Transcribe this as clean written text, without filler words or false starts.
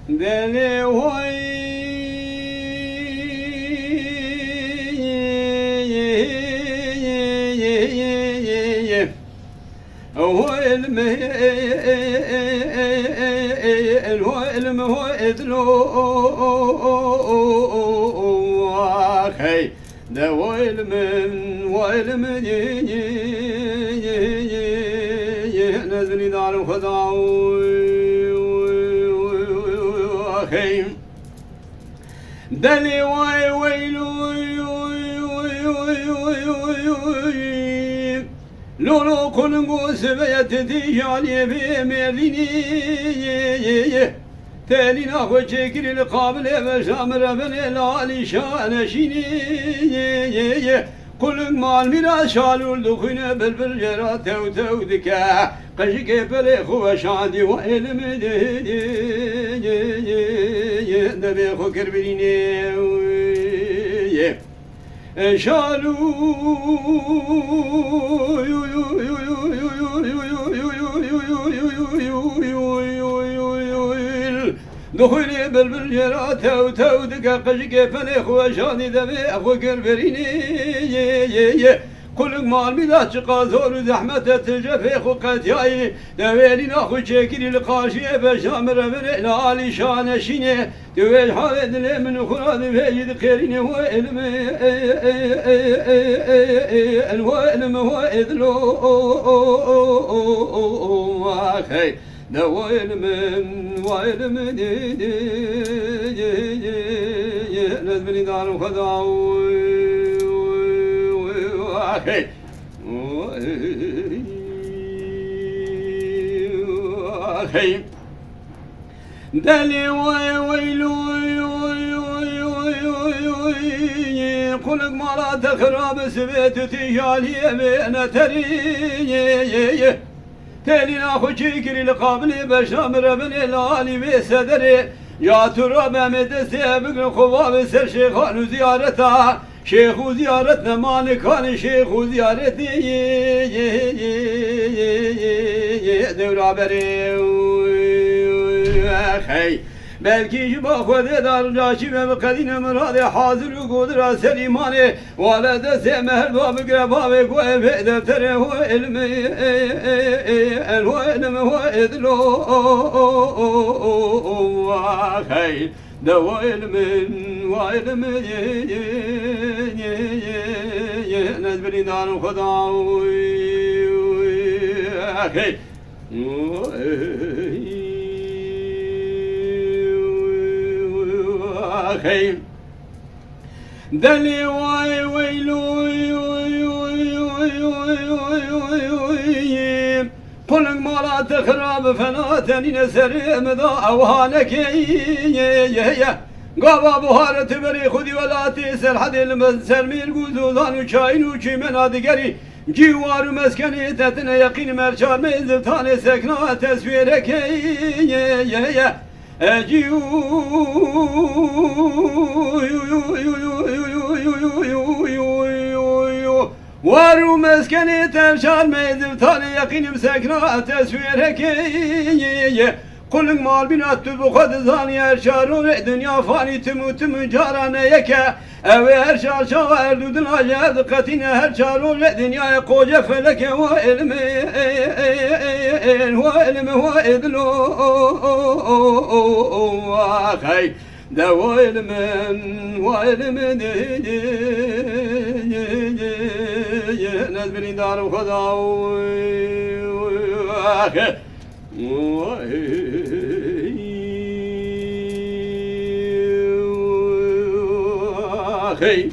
deli vay الوالم هو إذلو أخي ده ويلم نزلي دار الخضع أخي دلي ويلو لولو كلنقو سبيت تجالي في ميرليني تالي ناخو تشكري القابل بشامر بني لالي شانشيني كل مال ميرا شالو الدخين بالبل جرا تو دكا قشك بلي خو شادي وإلم نبي خو كربيني شالو دخولي بلبل جرا تو دقا قشق فلي خو شاني دبي اخو كربريني كل مال ميلا شقا زور زحمة تجفي خو قتياي دويلي ناخو شكري القاشي بشامر من لالي شانشيني دويل حالد لي من خراد فيجد خيريني هو علم الوالم هو إذلو أخي دويل من ويل من نزبني دار الخضع أخي أخي دلي ويلو قلق مرا تخرب سبيت تجالي بين تري تالي ناخو شكري لقابلي بشامر بني لالي بسدري يا ترى بمد سيبق خواب سر شيخان زيارتها شيخ زيارتنا مالكان شيخ زيارتي دورا بري أخي belki şibahvede darcaşi ve kadine murade hazır kudra selimane valede semer babı greba ve kuefe deftere hu ilmi hu ilmi hu edlo vahey devo ilmin va ilmi nezbiri darı khuda ahey أخي دلي ويلو قلق مالا تخرب فناتني نسر مضى أوهانك قابا بهارة بري خذي ولا تسر حد المسر مير قوزوزان وشاين وشي من هادقري جوار مسكني تتنا يقين مرشار ميزلتان سكنا تسويرك أجيو وارو مسكني تمشان ميزب تاني يقينم سكنا تسويرك قلق مال بنات بخد زاني ارشارون دنيا فاني تموت مجارانه يكا اوه ارشار شاو اردودن آجه دقتين ارشارون دنيا قوجه فلك هو علم هو إذلو أخي دو علم وعلم نزبني دار الخضع أخي أخي